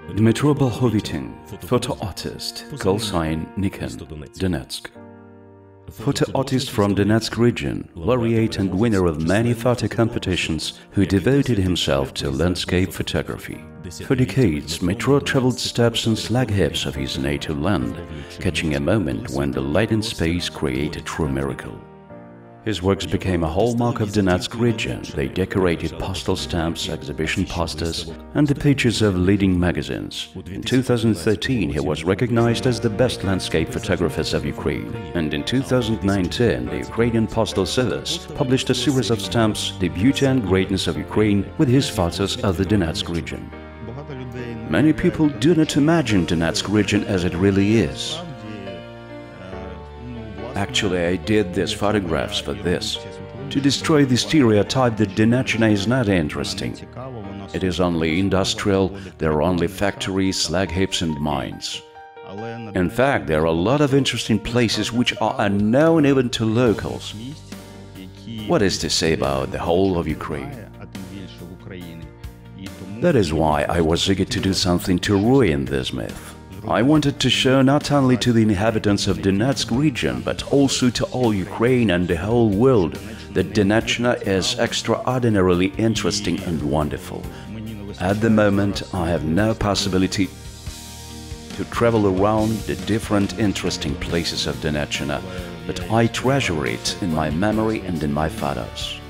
Dmytro Balkhovitin, photo artist, call sign Nikon, Donetsk. Photo artist from Donetsk region, laureate and winner of many photo competitions, who devoted himself to landscape photography. For decades, Dmytro traveled steppes and slag heaps of his native land, catching a moment when the light and space create a true miracle. His works became a hallmark of Donetsk region. They decorated postal stamps, exhibition posters, and the pages of leading magazines. In 2013, he was recognized as the best landscape photographers of Ukraine. And in 2019, the Ukrainian Postal Service published a series of stamps, The Beauty and Greatness of Ukraine, with his photos of the Donetsk region. Many people do not imagine Donetsk region as it really is. Actually, I did these photographs for this, to destroy the stereotype that Donetsk is not interesting. It is only industrial, there are only factories, slag heaps and mines. In fact, there are a lot of interesting places which are unknown even to locals. What is to say about the whole of Ukraine? That is why I was eager to do something to ruin this myth. I wanted to show not only to the inhabitants of Donetsk region, but also to all Ukraine and the whole world that Donetsk is extraordinarily interesting and wonderful. At the moment, I have no possibility to travel around the different interesting places of Donetsk, but I treasure it in my memory and in my photos.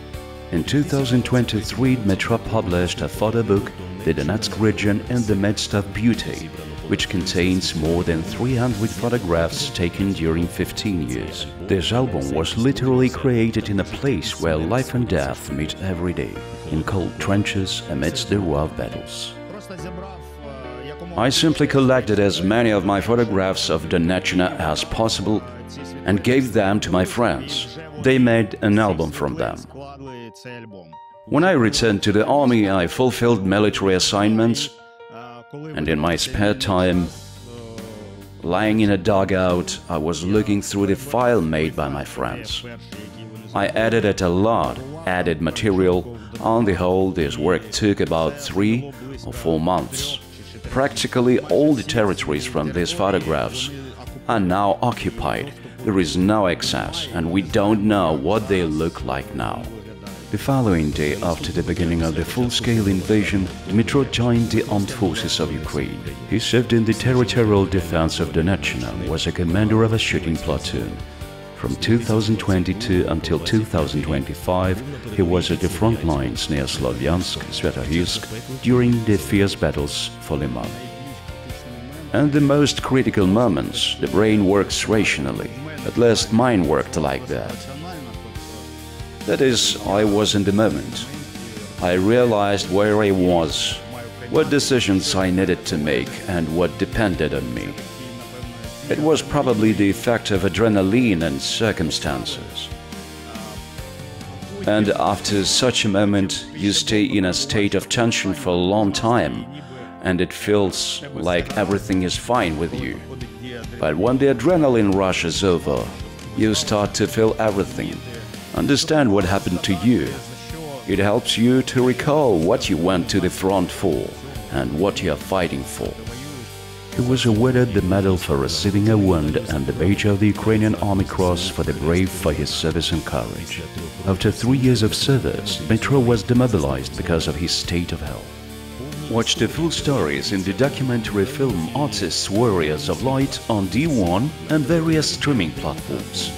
In 2023, Dmytro published a photo book, The Donetsk Region in the Midst of Beauty, which contains more than 300 photographs taken during 15 years. This album was literally created in a place where life and death meet every day, in cold trenches amidst the rough battles. I simply collected as many of my photographs of Donetsk as possible and gave them to my friends. They made an album from them. When I returned to the army, I fulfilled military assignments, and in my spare time, lying in a dugout, I was looking through the file made by my friends. I edited a lot, added material. On the whole, this work took about 3 or 4 months. Practically all the territories from these photographs are now occupied. There is no access, and we don't know what they look like now. The following day after the beginning of the full-scale invasion, Dmytro joined the armed forces of Ukraine. He served in the territorial defense of Donetsk and was a commander of a shooting platoon. From 2022 until 2025, he was at the front lines near Slavyansk, Svetohirsk during the fierce battles for Liman. In the most critical moments, the brain works rationally. At least mine worked like that. That is, I was in the moment. I realized where I was, what decisions I needed to make, and what depended on me. It was probably the effect of adrenaline and circumstances. And after such a moment, you stay in a state of tension for a long time, and it feels like everything is fine with you. But when the adrenaline rush is over, you start to feel everything. Understand what happened to you. It helps you to recall what you went to the front for and what you are fighting for. He was awarded the medal for receiving a wound and the badge of the Ukrainian Army Cross for the brave for his service and courage. After 3 years of service, Dmytro was demobilized because of his state of health. Watch the full stories in the documentary film Artists Warriors of Light on D1 and various streaming platforms.